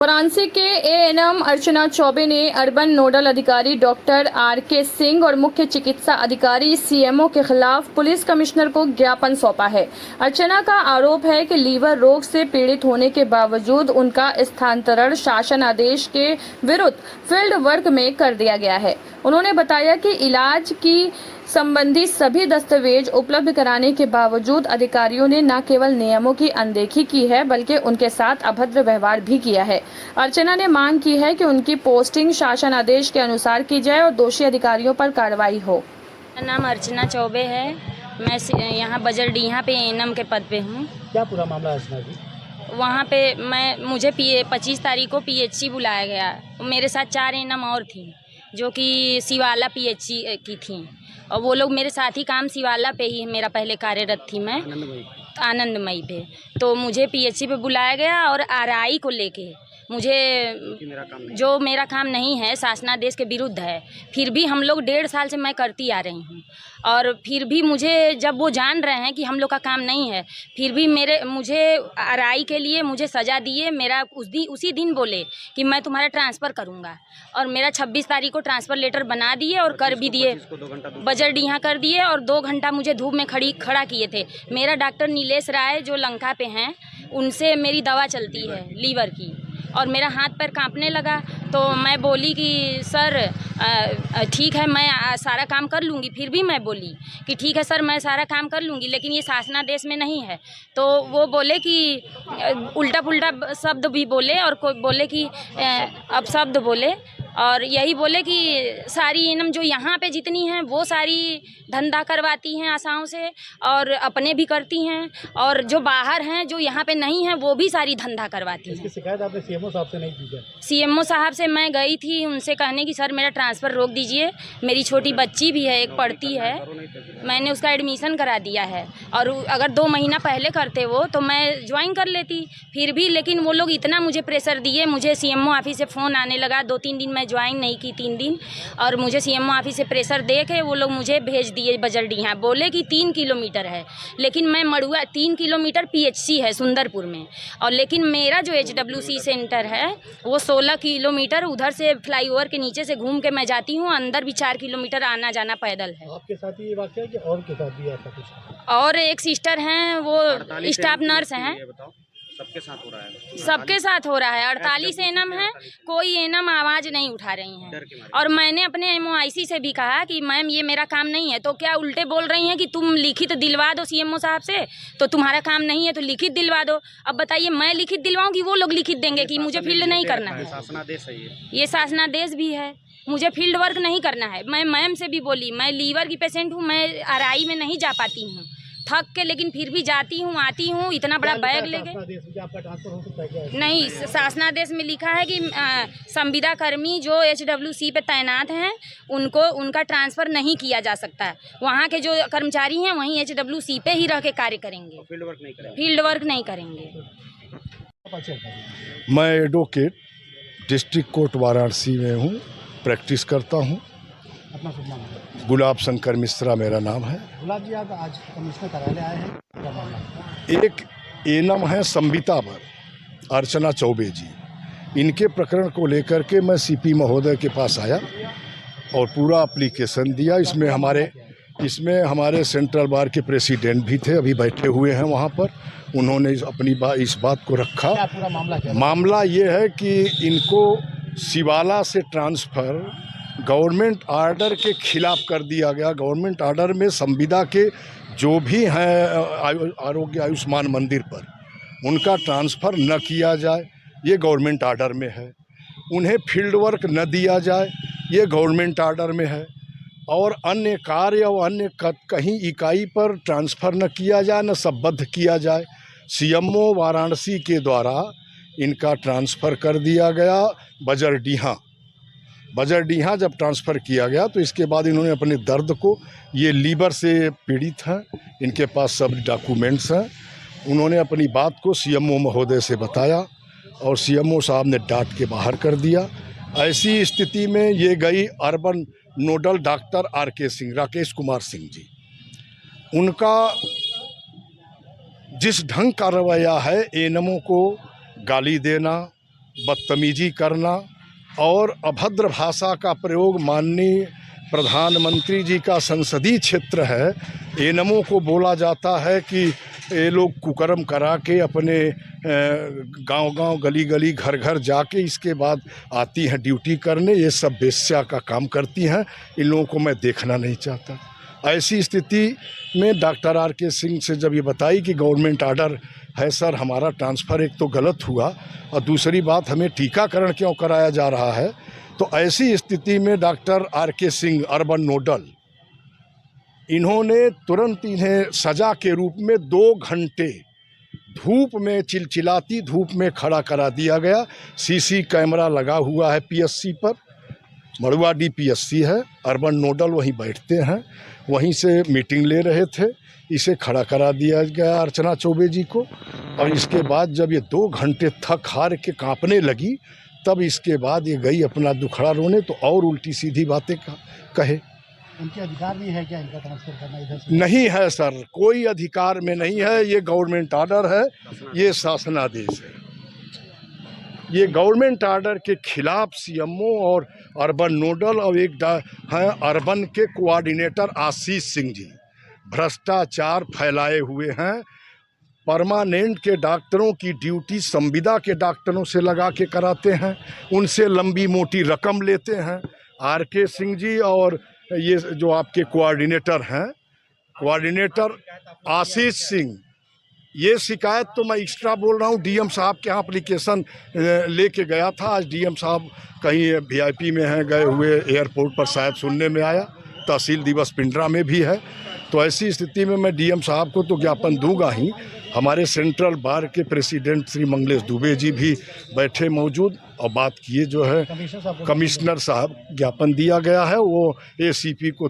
वाराणसी के एएनएम अर्चना चौबे ने urban nodal अधिकारी डॉक्टर आरके सिंह और मुख्य चिकित्सा अधिकारी सीएमओ के खिलाफ पुलिस कमिश्नर को ज्ञापन सौंपा है। अर्चना का आरोप है कि लीवर रोग से पीड़ित होने के बावजूद उनका स्थानांतरण शासन आदेश के विरुद्ध फील्ड वर्क में कर दिया गया है। उन्होंने बताया कि इलाज की संबंधी सभी दस्तावेज उपलब्ध कराने के बावजूद अधिकारियों ने न केवल नियमों की अनदेखी की है बल्कि उनके साथ अभद्र व्यवहार भी किया है। अर्चना ने मांग की है कि उनकी पोस्टिंग शासन आदेश के अनुसार की जाए और दोषी अधिकारियों पर कार्रवाई हो। मेरा नाम अर्चना चौबे है। मैं यहाँ बजरडीहा पे एएनएम के पद पे हूँ। क्या पूरा मामला है अर्चना जी? वहाँ पे मुझे 25 तारीख को पीएचसी बुलाया गया। मेरे साथ 4 एएनएम और थी जो कि सिवाला पीएचसी की थी और वो लोग मेरे साथ ही काम सिवाला पे ही मेरा पहले कार्यरत थी मैं आनंदमयी पे। तो मुझे पीएचसी पे बुलाया गया और आरआई को लेके मुझे जो मेरा काम नहीं है शासनादेश के विरुद्ध है, फिर भी हम लोग 1.5 साल से मैं करती आ रही हूँ और फिर भी मुझे जब वो जान रहे हैं कि हम लोग का काम नहीं है फिर भी मुझे आरआई के लिए मुझे सज़ा दिए। मेरा उसी दिन बोले कि मैं तुम्हारा ट्रांसफ़र करूँगा और मेरा 26 तारीख को ट्रांसफ़र लेटर बना दिए और कर भी दिए, बजरडीहा कर दिए और 2 घंटा मुझे धूप में खड़ा किए थे। मेरा डॉक्टर नीलेश राय जो लंका पे हैं उनसे मेरी दवा चलती है लीवर की और मेरा हाथ पैर कांपने लगा तो मैं बोली कि सर ठीक है मैं सारा काम कर लूँगी। फिर भी मैं बोली कि ठीक है सर मैं सारा काम कर लूँगी लेकिन ये शासनादेश में नहीं है। तो वो बोले कि उल्टा पुल्टा शब्द भी बोले और कोई बोले कि अपशब्द बोले और यही बोले कि सारी एएनएम जो यहाँ पे जितनी हैं वो सारी धंधा करवाती हैं आशाओं से और अपने भी करती हैं और जो बाहर हैं जो यहाँ पे नहीं हैं वो भी सारी धंधा करवाती हैं। इसकी शिकायत आपने सीएमओ साहब से नहीं की क्या? सीएमओ साहब से मैं गई थी उनसे कहने की सर मेरा ट्रांसफ़र रोक दीजिए, मेरी छोटी बच्ची भी है एक पढ़ती है, मैंने उसका एडमिशन करा दिया है और अगर 2 महीना पहले करते वो तो मैं ज्वाइन कर लेती। फिर भी लेकिन वो लोग इतना मुझे प्रेशर दिए, मुझे सीएमओ ऑफिस से फ़ोन आने लगा। 2-3 दिन मैं ज्वाइन नहीं की, 3 दिन, और मुझे सीएमओ ऑफिस से प्रेशर दे के वो लोग मुझे भेज दिए बजरडीहा। बोले कि 3 किलोमीटर है लेकिन मैं मड़ुआ 3 किलोमीटर पीएचसी है सुंदरपुर में और लेकिन मेरा जो एचडब्ल्यूसी सेंटर है वो 16 किलोमीटर उधर से फ्लाईओवर के नीचे से घूम के मैं जाती हूँ। अंदर भी 4 किलोमीटर आना जाना पैदल है। आपके साथ ही ये वाक़या है कि और के साथ भी ऐसा कुछ? और एक सिस्टर हैं वो स्टाफ नर्स हैं। सबके साथ हो रहा है? सबके साथ हो रहा है। 48 एएनएम है, कोई एएनएम आवाज़ नहीं उठा रही हैं। और मैंने अपने एमओआईसी से भी कहा कि मैम ये मेरा काम नहीं है, तो क्या उल्टे बोल रही हैं कि तुम लिखित दिलवा दो सीएमओ साहब से, तो तुम्हारा काम नहीं है तो लिखित दिलवा दो। अब बताइए मैं लिखित दिलवाऊं कि वो लोग लिखित देंगे कि मुझे फील्ड नहीं करना है? शासनादेश है ये शासनादेश भी है, मुझे फील्ड वर्क नहीं करना है। मैं मैम से भी बोली मैं लीवर की पेशेंट हूँ, मैं आरआई में नहीं जा पाती हूँ थक के, लेकिन फिर भी जाती हूँ आती हूँ इतना बड़ा बैग लेके। आपका ट्रांसफर हो सकता है क्या? नहीं, शासनादेश में लिखा है कि संविदा कर्मी जो एचडब्ल्यूसी पे तैनात हैं उनको उनका ट्रांसफ़र नहीं किया जा सकता है। वहाँ के जो कर्मचारी हैं वहीं एचडब्ल्यूसी पे ही रह के कार्य करेंगे, फील्ड वर्क नहीं करेंगे। फील्ड वर्क नहीं करेंगे। मैं एडवोकेट डिस्ट्रिक्ट कोर्ट वाराणसी में हूँ, प्रैक्टिस करता हूँ। अपना शुभ नाम है? गुलाब शंकर मिश्रा मेरा नाम है। गुलाब जी, आप आज कमिश्नर कार्यालय आए हैं, क्या मामला? एक एएनएम है संबिता पर अर्चना चौबे जी, इनके प्रकरण को लेकर के मैं सीपी महोदय के पास आया और पूरा एप्लीकेशन दिया। इसमें हमारे सेंट्रल बार के प्रेसिडेंट भी थे, अभी बैठे हुए हैं वहाँ पर। उन्होंने अपनी इस बात को रखा। क्या पूरा मामला क्या? मामला ये है कि इनको सिवाला से ट्रांसफ़र गवर्नमेंट ऑर्डर के खिलाफ कर दिया गया। गवर्नमेंट ऑर्डर में संविदा के जो भी हैं आरोग्य आयुष्मान मंदिर पर उनका ट्रांसफ़र न किया जाए, ये गवर्नमेंट ऑर्डर में है। उन्हें फील्ड वर्क न दिया जाए, ये गवर्नमेंट ऑर्डर में है। और अन्य कार्य और अन्य कहीं इकाई पर ट्रांसफ़र न किया जाए, न संबद्ध किया जाए। सीएमओ वाराणसी के द्वारा इनका ट्रांसफ़र कर दिया गया बजरडीहा जब ट्रांसफ़र किया गया तो इसके बाद इन्होंने अपने दर्द को, ये लीवर से पीड़ित हैं, इनके पास सब डॉक्यूमेंट्स हैं, उन्होंने अपनी बात को सीएमओ महोदय से बताया और सीएमओ साहब ने डांट के बाहर कर दिया। ऐसी स्थिति में ये गई urban nodal doctor RK Singh, Rakesh Kumar Singh ji. उनका जिस ढंग का रवैया है एएनएमओ को गाली देना, बदतमीजी करना और अभद्र भाषा का प्रयोग माननीय प्रधानमंत्री जी का संसदीय क्षेत्र है, एनमओ को बोला जाता है कि ये लोग कुकर्म करा के अपने गांव-गांव गली-गली घर-घर जाके इसके बाद आती हैं ड्यूटी करने, ये सब वेश्या का काम करती हैं। इन लोगों को मैं देखना नहीं चाहता। ऐसी स्थिति में डॉक्टर आर.के. सिंह से जब ये बताई कि गवर्नमेंट आर्डर है सर, हमारा ट्रांसफ़र एक तो गलत हुआ और दूसरी बात हमें टीकाकरण क्यों कराया जा रहा है, तो ऐसी स्थिति में doctor R K. Singh urban nodal, इन्होंने तुरंत इन्हें सज़ा के रूप में 2 घंटे धूप में, चिलचिलाती धूप में खड़ा करा दिया गया। सीसी कैमरा लगा हुआ है पीएससी पर, मड़ुआडी पीएससी है, अर्बन नोडल वहीं बैठते हैं, वहीं से मीटिंग ले रहे थे। इसे खड़ा करा दिया गया अर्चना चौबे जी को, और इसके बाद जब ये 2 घंटे थक हार के कांपने लगी, तब इसके बाद ये गई अपना दुखड़ा रोने, तो और उल्टी सीधी बातें कहे। उनके अधिकार नहीं है क्या इनका ट्रांसफर करना इधर से? नहीं है सर, कोई अधिकार में नहीं है। ये गवर्नमेंट आर्डर है, ये शासनादेश है। ये गवर्नमेंट आर्डर के खिलाफ सीएमओ और अर्बन नोडल और एक हैं अर्बन के कोऑर्डिनेटर आशीष सिंह जी भ्रष्टाचार फैलाए हुए हैं। परमानेंट के डॉक्टरों की ड्यूटी संविदा के डॉक्टरों से लगा के कराते हैं, उनसे लंबी मोटी रकम लेते हैं। आर.के. सिंह जी और ये जो आपके कोऑर्डिनेटर हैं, कोऑर्डिनेटर आशीष सिंह, ये शिकायत तो मैं एक्स्ट्रा बोल रहा हूँ, डीएम साहब के यहाँ एप्लीकेशन लेके गया था। आज डीएम साहब कहीं वीआईपी में हैं, गए हुए एयरपोर्ट पर शायद सुनने में आया। तहसील दिवस पिंडरा में भी है, तो ऐसी स्थिति में मैं डीएम साहब को तो ज्ञापन दूंगा ही। हमारे सेंट्रल बार के प्रेसिडेंट श्री मंगलेश दुबे जी भी बैठे मौजूद और बात किए, जो है कमिश्नर साहब ज्ञापन दिया गया है, वो एसीपी को